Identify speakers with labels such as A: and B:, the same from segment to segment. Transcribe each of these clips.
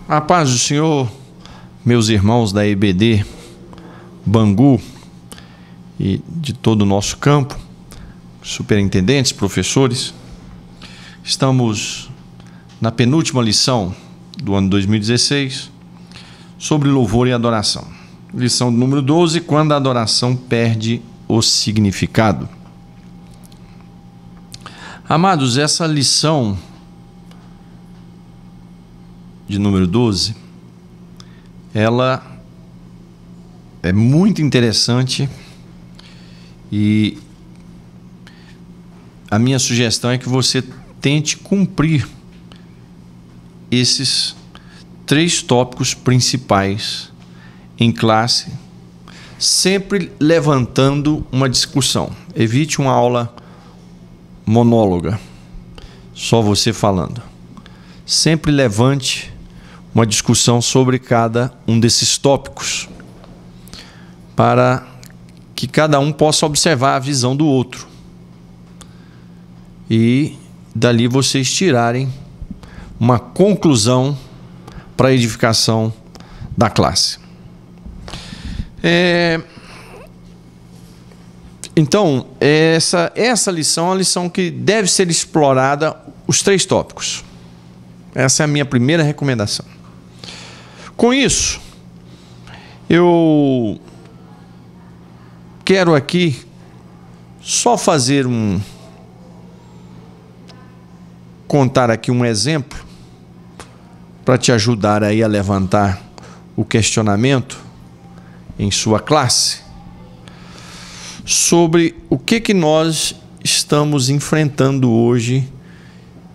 A: A paz do Senhor, meus irmãos da EBD, Bangu e de todo o nosso campo, superintendentes, professores. Estamos na penúltima lição do ano 2016 sobre louvor e adoração. Lição número 12, quando a adoração perde o significado. Amados, essa lição de número 12, ela é muito interessante e a minha sugestão é que você tente cumprir esses 3 tópicos principais em classe, sempre levantando uma discussão. Evite uma aula monóloga, só você falando. Sempre levante uma discussão sobre cada um desses tópicos, para que cada um possa observar a visão do outro e dali vocês tirarem uma conclusão para a edificação da classe. Então, essa lição é uma lição que deve ser explorada os 3 tópicos. Essa é a minha primeira recomendação. Com isso, eu quero aqui só contar aqui um exemplo para te ajudar aí a levantar o questionamento em sua classe sobre o que nós estamos enfrentando hoje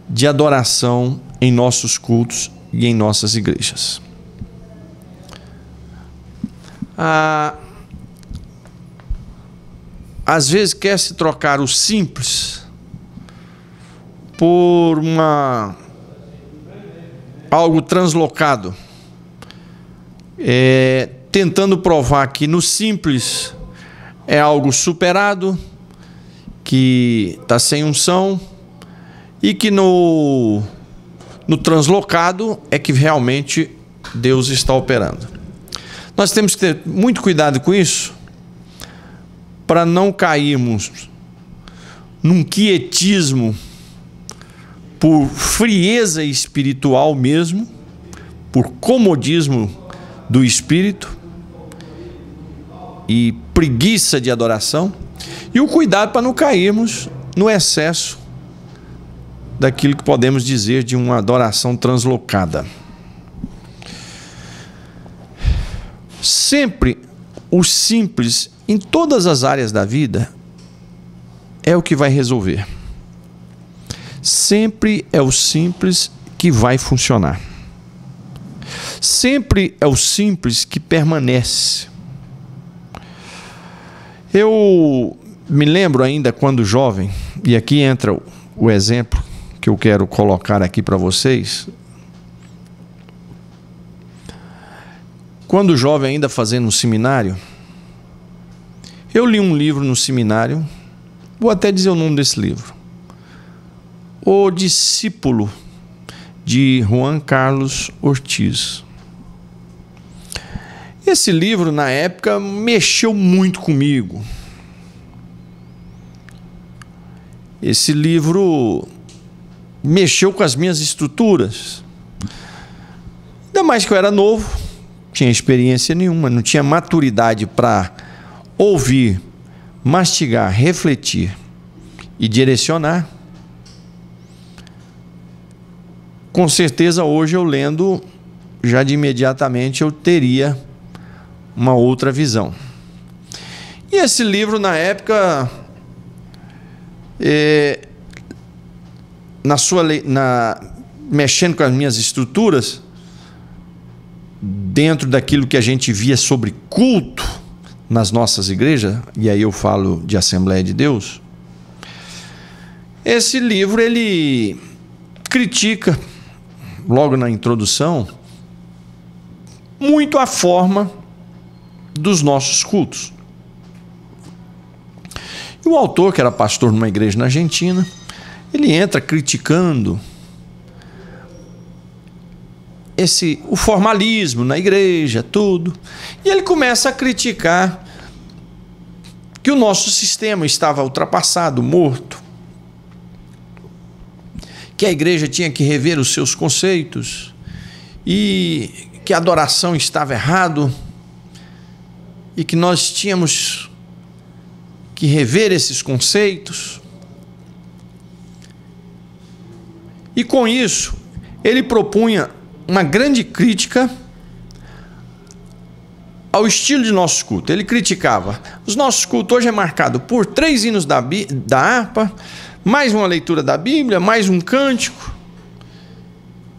A: de adoração em nossos cultos e em nossas igrejas. Às vezes quer se trocar o simples por algo translocado, tentando provar que no simples é algo superado, que está sem unção, e que no translocado é que realmente Deus está operando. Nós temos que ter muito cuidado com isso, para não cairmos num quietismo por frieza espiritual mesmo, por comodismo do espírito e preguiça de adoração, e o cuidado para não cairmos no excesso daquilo que podemos dizer de uma adoração translocada. Sempre o simples em todas as áreas da vida é o que vai resolver. Sempre é o simples que vai funcionar. Sempre é o simples que permanece. Eu me lembro ainda quando jovem, e aqui entra o exemplo que eu quero colocar aqui para vocês. Quando jovem, ainda fazendo um seminário, eu li um livro no seminário, vou até dizer o nome desse livro, O Discípulo, de Juan Carlos Ortiz. Esse livro, na época, mexeu muito comigo. Esse livro mexeu com as minhas estruturas. Ainda mais que eu era novo, não tinha experiência nenhuma, não tinha maturidade para ouvir, mastigar, refletir e direcionar. Com certeza hoje eu lendo, já de imediatamente eu teria uma outra visão. E esse livro na época, mexendo com as minhas estruturas, dentro daquilo que a gente via sobre culto nas nossas igrejas, e aí eu falo de Assembleia de Deus, esse livro ele critica, logo na introdução, muito a forma dos nossos cultos. E o autor, que era pastor numa igreja na Argentina, ele entra criticando o formalismo na igreja, tudo. E ele começa a criticar que o nosso sistema estava ultrapassado, morto, que a igreja tinha que rever os seus conceitos e que a adoração estava errado e que nós tínhamos que rever esses conceitos. E com isso, ele propunha uma grande crítica ao estilo de nosso culto. Ele criticava: os nossos cultos hoje é marcado por 3 hinos da harpa, mais uma leitura da Bíblia, mais um cântico,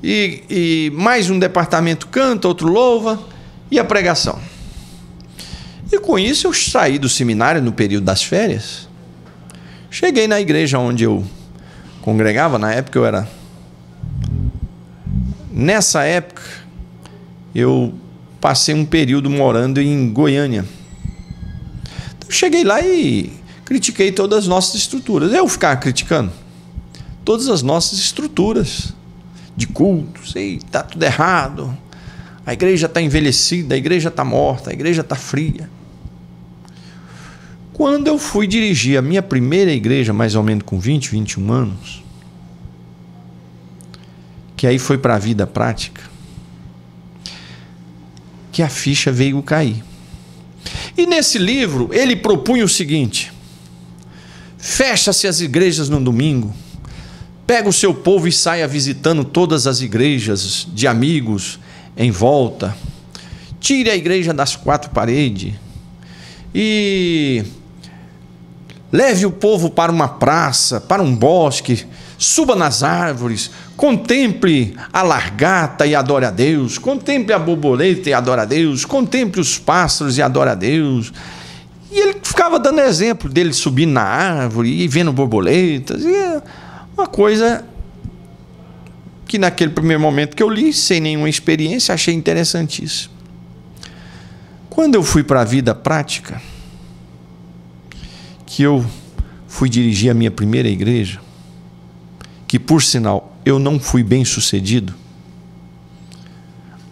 A: e mais um departamento canta, outro louva, e a pregação. E com isso eu saí do seminário no período das férias, cheguei na igreja onde eu congregava. Na época eu era... Nessa época eu passei um período morando em Goiânia. Então, cheguei lá e critiquei todas as nossas estruturas. Eu ficava criticando todas as nossas estruturas de cultos. Está tudo errado, a igreja está envelhecida, a igreja está morta, a igreja está fria. Quando eu fui dirigir a minha primeira igreja, mais ou menos com 20, 21 anos, que aí foi para a vida prática, que a ficha veio cair. E nesse livro ele propunha o seguinte: fecha-se as igrejas no domingo, pega o seu povo e saia visitando todas as igrejas de amigos em volta, tire a igreja das 4 paredes e leve o povo para uma praça, para um bosque, suba nas árvores, contemple a largata e adore a Deus, contemple a borboleta e adore a Deus, contemple os pássaros e adore a Deus. E ele ficava dando exemplo dele subindo na árvore e vendo borboletas. E é uma coisa que naquele primeiro momento que eu li, sem nenhuma experiência, achei interessantíssimo. Quando eu fui para a vida prática, que eu fui dirigir a minha primeira igreja, que por sinal eu não fui bem sucedido,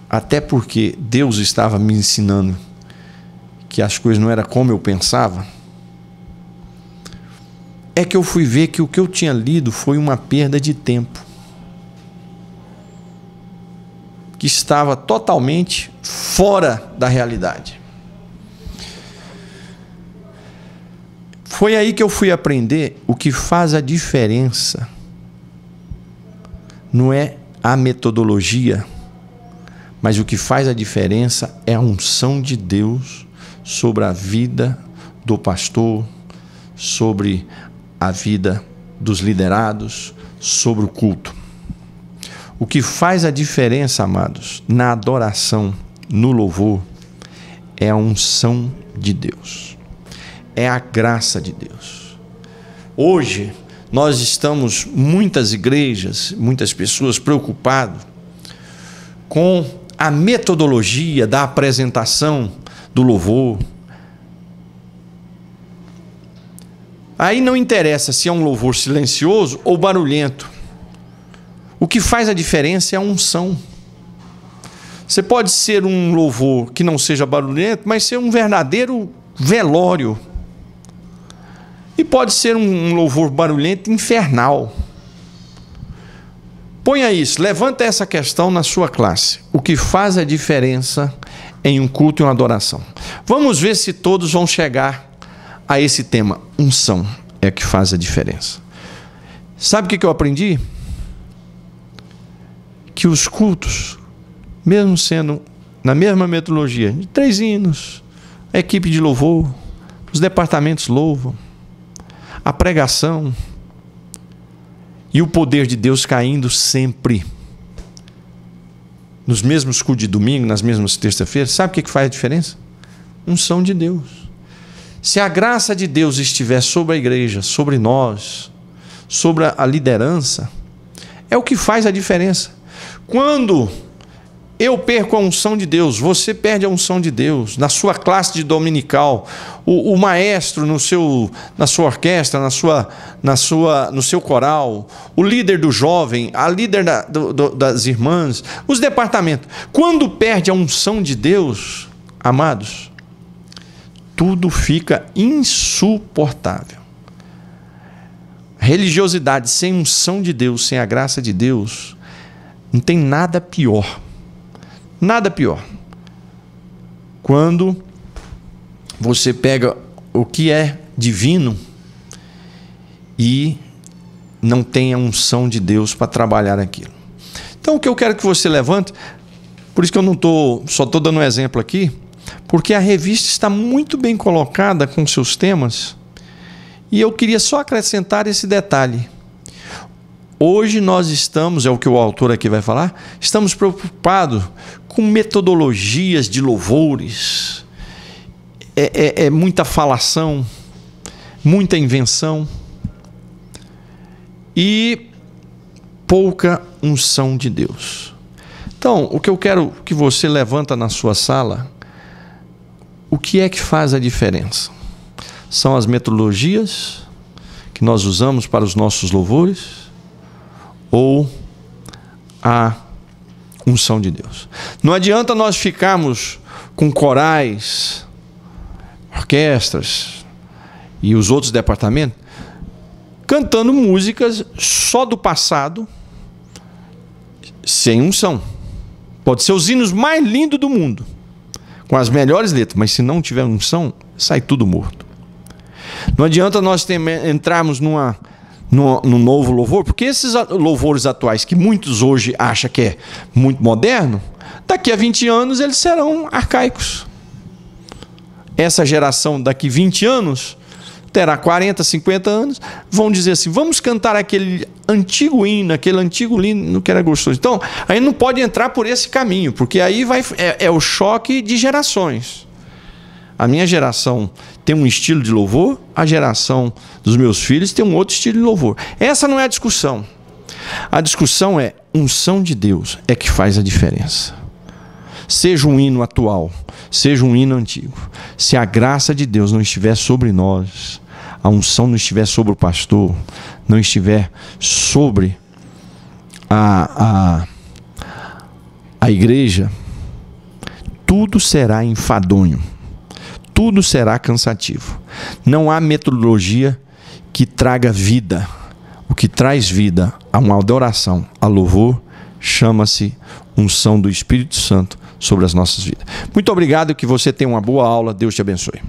A: até porque Deus estava me ensinando que as coisas não eram como eu pensava, é que eu fui ver que o que eu tinha lido foi uma perda de tempo, que estava totalmente fora da realidade. Foi aí que eu fui aprender o que faz a diferença. Não é a metodologia, mas o que faz a diferença é a unção de Deus sobre a vida do pastor, sobre a vida dos liderados, sobre o culto. O que faz a diferença, amados, na adoração, no louvor, é a unção de Deus. É a graça de Deus. Hoje, nós estamos, muitas igrejas, muitas pessoas preocupadas com a metodologia da apresentação do louvor. Aí não interessa se é um louvor silencioso ou barulhento. O que faz a diferença é a unção. Você pode ser um louvor que não seja barulhento, mas ser um verdadeiro velório. E pode ser um louvor barulhento infernal. Ponha isso, levanta essa questão na sua classe. O que faz a diferença em um culto e uma adoração? Vamos ver se todos vão chegar a esse tema. Unção é que faz a diferença. Sabe o que eu aprendi? Que os cultos, mesmo sendo na mesma metodologia, de 3 hinos, a equipe de louvor, os departamentos louvam, a pregação e o poder de Deus caindo sempre nos mesmos cultos de domingo, nas mesmas terça-feiras. Sabe o que faz a diferença? Unção de Deus. Se a graça de Deus estiver sobre a igreja, sobre nós, sobre a liderança, é o que faz a diferença. Quando Eu perco a unção de Deus, você perde a unção de Deus. Na sua classe de dominical, o maestro na sua orquestra, no seu coral, o líder do jovem, a líder das irmãs, os departamentos. Quando perde a unção de Deus, amados, tudo fica insuportável. Religiosidade sem unção de Deus, sem a graça de Deus, não tem nada pior. Nada pior. Quando você pega o que é divino e não tem a unção de Deus para trabalhar aquilo. Então o que eu quero que você levante, por isso que eu só estou dando um exemplo aqui, porque a revista está muito bem colocada com seus temas, e eu queria só acrescentar esse detalhe. Hoje nós estamos, é o que o autor aqui vai falar, estamos preocupados com metodologias de louvores, muita falação, muita invenção e pouca unção de Deus. Então, o que eu quero que você levanta na sua sala, o que é que faz a diferença? São as metodologias que nós usamos para os nossos louvores, ou a unção de Deus? Não adianta nós ficarmos com corais, orquestras e os outros departamentos cantando músicas só do passado, sem unção. Pode ser os hinos mais lindos do mundo, com as melhores letras, mas se não tiver unção, sai tudo morto. Não adianta nós entrarmos no novo louvor, porque esses louvores atuais que muitos hoje acham que é muito moderno, daqui a 20 anos eles serão arcaicos. Essa geração daqui 20 anos terá 40, 50 anos, vão dizer assim, vamos cantar aquele antigo hino, aquele antigo hino que era gostoso. Então, aí não pode entrar por esse caminho, porque aí é o choque de gerações. A minha geração tem um estilo de louvor, a geração dos meus filhos tem um outro estilo de louvor. Essa não é a discussão. A discussão é unção de Deus é que faz a diferença. Seja um hino atual, seja um hino antigo. Se a graça de Deus não estiver sobre nós, a unção não estiver sobre o pastor, não estiver sobre a igreja, tudo será enfadonho. Tudo será cansativo. Não há metodologia que traga vida. O que traz vida a uma adoração, a louvor, chama-se unção do Espírito Santo sobre as nossas vidas. Muito obrigado, que você tenha uma boa aula. Deus te abençoe.